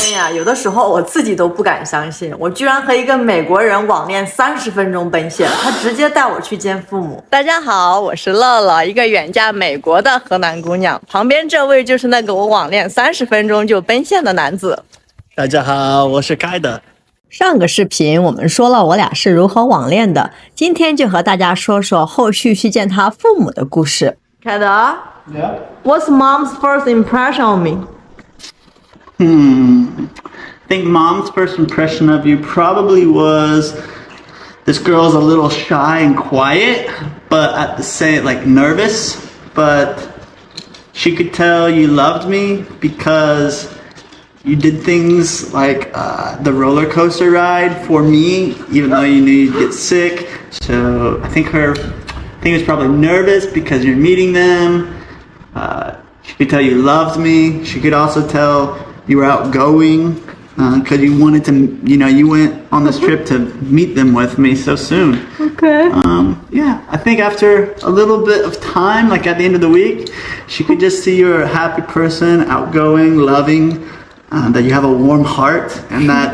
天呀，有的时候我自己都不敢相信，我居然和一个美国人网恋30分钟奔现，他直接带我去见父母。大家好，我是乐乐，一个远嫁美国的河南姑娘。旁边这位就是那个我网恋30分钟就奔现的男子。大家好，我是凯德。上个视频我们说了我俩是如何网恋的，今天就和大家说说后续去见他父母的故事。凯德 Yeah.，What's mom's first impression on me? I think mom's first impression of you probably was this girl's a little shy and quiet, but at the same, like nervous, but she could tell you loved me because you did things like the roller coaster ride for me, even though you knew you'd get sick. So I think was probably nervous because you're meeting them. She could tell you loved me. She could also tell you were outgoing because you wanted to, you went on this trip to meet them with me so soon. Okay. Yeah, I think after a little bit of time, like at the end of the week, she could just see you're a happy person, outgoing, loving, that you have a warm heart, and that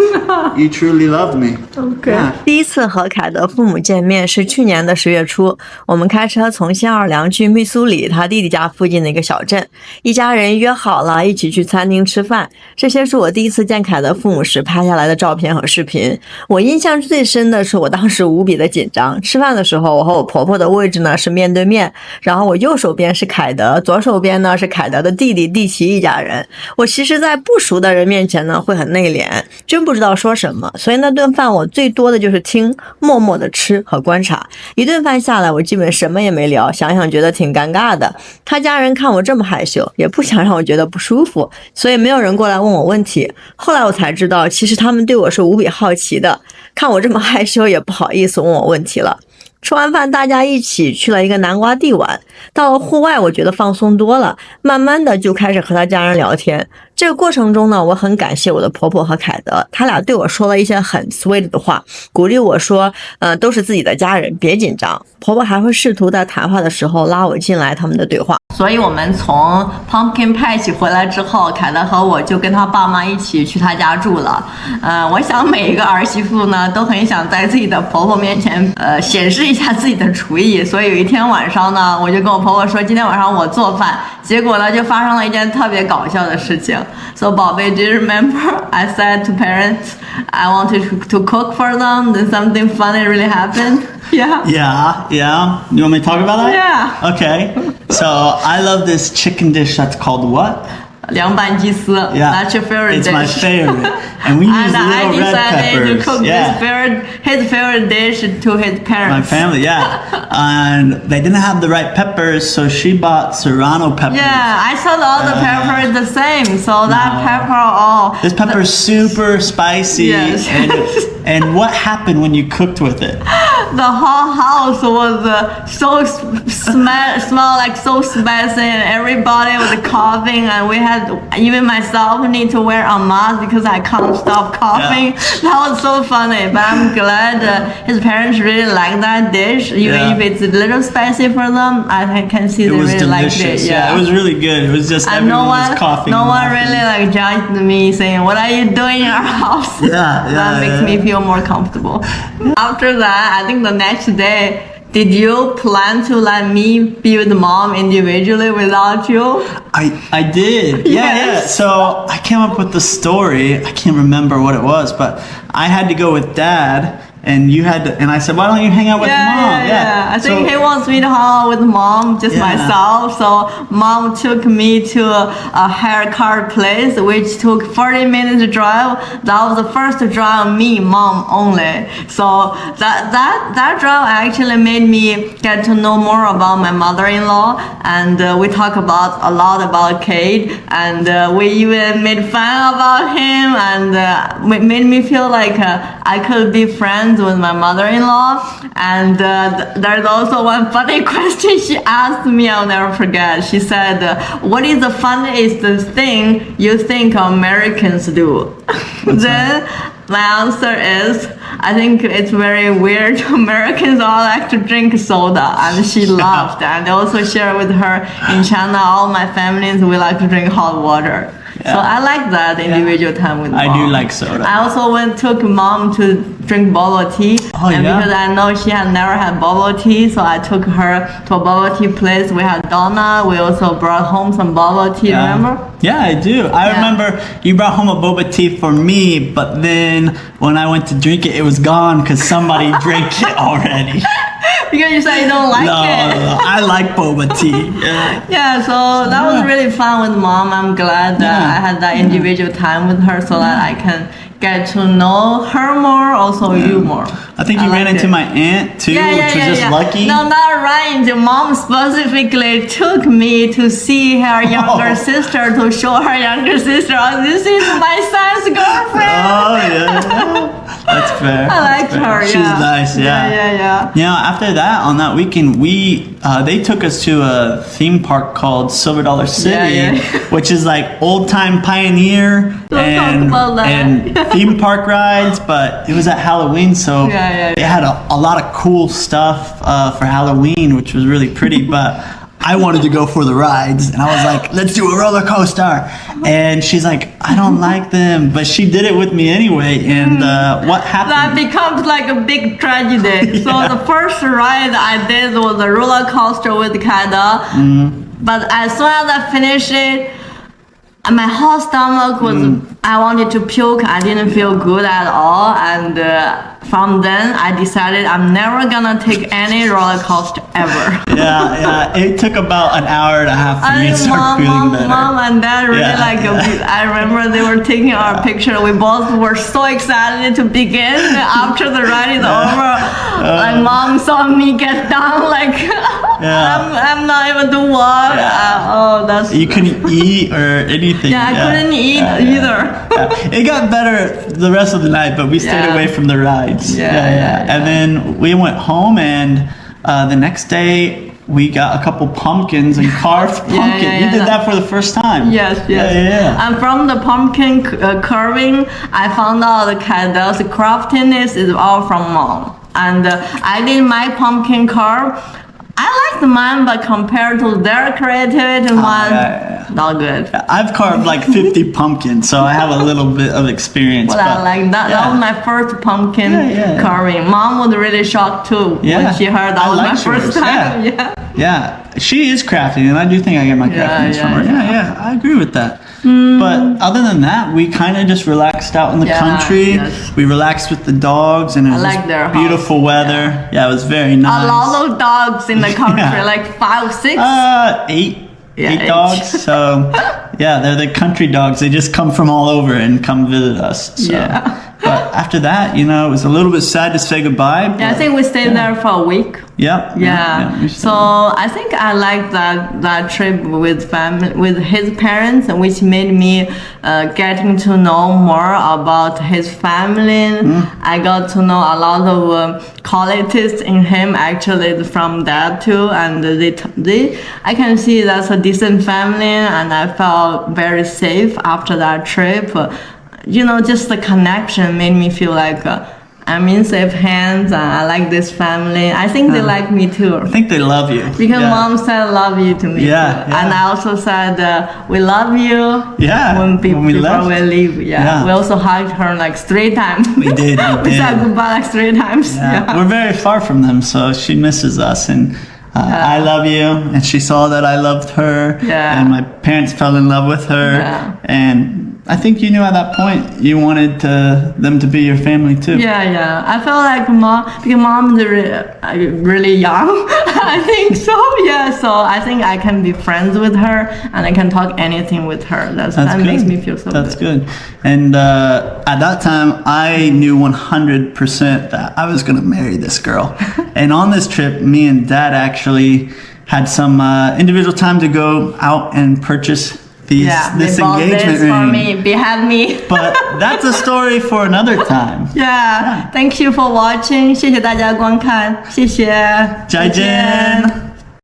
you truly love me. Okay. Yeah. 第一次和凯德父母见面是去年的10月初，我们开车从新奥尔良去密苏里他弟弟家附近的一个小镇，一家人约好了一起去餐厅吃饭。这些是我第一次见凯德父母时拍下来的照片和视频。我印象最深的是我当时无比的紧张，吃饭的时候我和我婆婆的位置呢是面对面，然后我右手边是凯德，左手边呢是凯德的弟弟蒂奇一家人。我其实在不熟的人面前呢会很内敛，真不知道说什么，所以那顿饭我最多的就是听，默默的吃和观察。一顿饭下来我基本什么也没聊，想想觉得挺尴尬的。他家人看我这么害羞，也不想让我觉得不舒服，所以没有人过来问我问题。后来我才知道，其实他们对我是无比好奇的，看我这么害羞也不好意思问我问题了。吃完饭大家一起去了一个南瓜地玩，到了户外我觉得放松多了，慢慢的就开始和他家人聊天。这个过程中呢，我很感谢我的婆婆和凯德，他俩对我说了一些很 sweet 的话，鼓励我说都是自己的家人，别紧张。婆婆还会试图在谈话的时候拉我进来他们的对话。所以我们从 Pumpkin Patch 回来之后，凯德和我就跟他爸妈一起去他家住了。我想每一个儿媳妇呢都很想在自己的婆婆面前显示一下自己的厨艺，所以有一天晚上呢，我就跟我婆婆说今天晚上我做饭，结果呢就发生了一件特别搞笑的事情。So 宝贝 do you remember I said to parents I wanted to cook for them, then something funny really happened? Yeah. Yeah. You want me to talk about that? Yeah. Okay. So I love this chicken dish that's called what? 凉拌鸡丝 Yeah. That's your favorite it's dish. my favorite. And we use And I little red decided peppers. to cook his favorite dish to his parents. My family, yeah. And they didn't have the right peppers, so she bought serrano peppers. Yeah, I thought all the pepper is the same, so that pepper This pepper is super spicy. Yes. And what happened when you cooked with it? The whole house was so smell like so spicy, and everybody was coughing, and we had even myself need to wear a mask because I can't stop coughing. Yeah. That was so funny, but I'm glad his parents really like that dish, even if it's a little spicy for them. I can see they really liked it. Yeah, it was really good. It was just and everyone was coughing. No one really like judged me, saying, "What are you doing in our house?" That makes me feel more comfortable. After that, I think the next day, did you plan to let me be with mom individually without you? I did. Yeah. Yes. So I came up with the story. I can't remember what it was, but I had to go with dad. And you had to, and I said, why don't you hang out with mom? Yeah. I think he wants me to hang out with mom, just myself. So mom took me to a haircut place, which took 40 minutes to drive. That was the first drive, me, mom only. So that drive actually made me get to know more about my mother-in-law, and we talked a lot about Kate, and we even made fun about him, and made me feel like I could be friends with my mother-in-law. And there's also one funny question she asked me, I'll never forget. She said, what is the funniest thing you think Americans do? Then my answer is I think it's very weird. Americans all like to drink soda, and she loved. And I also share with her in China, all my families we like to drink hot water. Yeah. So I like that individual time with mom. I do like soda. I also took mom to drink bubble tea. Oh, and yeah? because I know she had never had bubble tea, so I took her to a bubble tea place. We had donut. We also brought home some bubble tea, remember? Yeah, I do. I remember you brought home a boba tea for me, but then when I went to drink it, it was gone because somebody drank it already. Because you said you don't like it. No, I like boba tea. Yeah, so that was really fun with mom. I'm glad that I had that individual time with her so that I can get to know her more, also you more. I think you ran into my aunt too, which was just lucky. No, not right. Your mom specifically took me to see her younger sister, to show her younger sister, oh, this is my son's girlfriend. Oh, yeah. That's fair. I liked her, She's nice, Yeah. You know, after that, on that weekend, they took us to a theme park called Silver Dollar City, which is like old-time Pioneer and theme park rides, but it was at Halloween, so they had a lot of cool stuff for Halloween, which was really pretty, but I wanted to go for the rides, and I was like, let's do a roller coaster. And she's like, I don't like them, but she did it with me anyway. And what happened? That becomes like a big tragedy. So the first ride I did was a roller coaster with凯德. But as soon as I finished it, my whole stomach was, I wanted to puke. I didn't feel good at all. And from then, I decided I'm never gonna take any roller coaster ever. Yeah. It took about an hour and a half for me to start feeling better. Mom and dad really I remember they were taking our picture. We both were so excited to begin. After the ride is over, like mom saw me get down, like I'm not able to walk. You couldn't eat or anything. I couldn't eat either. It got better the rest of the night, but we stayed away from the rides. And then we went home, and the next day we got a couple pumpkins and carved pumpkin. You did that for the first time. Yes. And from the pumpkin carving, I found out the凯德's craftiness is all from mom. And I did my pumpkin carve. I liked mine, but compared to their creativity, mine, not good. I've carved like 50 pumpkins, so I have a little bit of experience. Well, I like that. That was my first pumpkin carving. Mom was really shocked too when she heard that was my first time. Yeah, she is crafty, and I do think I get my craftiness from her. Yeah, I agree with that. But other than that, we kind of just relaxed out in the country. We relaxed with the dogs, and it was beautiful weather. Yeah, it was very nice. A lot of dogs in the country, like 5, 6? 8 dogs. So they're the country dogs. They just come from all over and come visit us. So. But after that, it was a little bit sad to say goodbye. But, I think we stayed there for a week. So I think I liked that trip with family, with his parents, which made me getting to know more about his family. I got to know a lot of qualities in him actually from that too, and I can see that's a decent family, and I felt very safe after that trip. Just the connection made me feel like I'm in safe hands, and I like this family. I think they like me too. I think they love you. Because mom said love you to me too. And I also said we love you before we leave. We also hugged her like 3 times. We did. We said goodbye like 3 times. We're very far from them, so she misses us, and I love you, and she saw that I loved her, and my parents fell in love with her, and I think you knew at that point you wanted them to be your family too. I felt like because mom is really young, I think so. So I think I can be friends with her, and I can talk anything with her. That makes me feel so good. That's good. And at that time, I knew 100% that I was going to marry this girl. And on this trip, me and dad actually had some individual time to go out and purchase this engagement ring. For me, behind me. But that's a story for another time. Thank you for watching. 谢谢大家观看，谢谢，再见。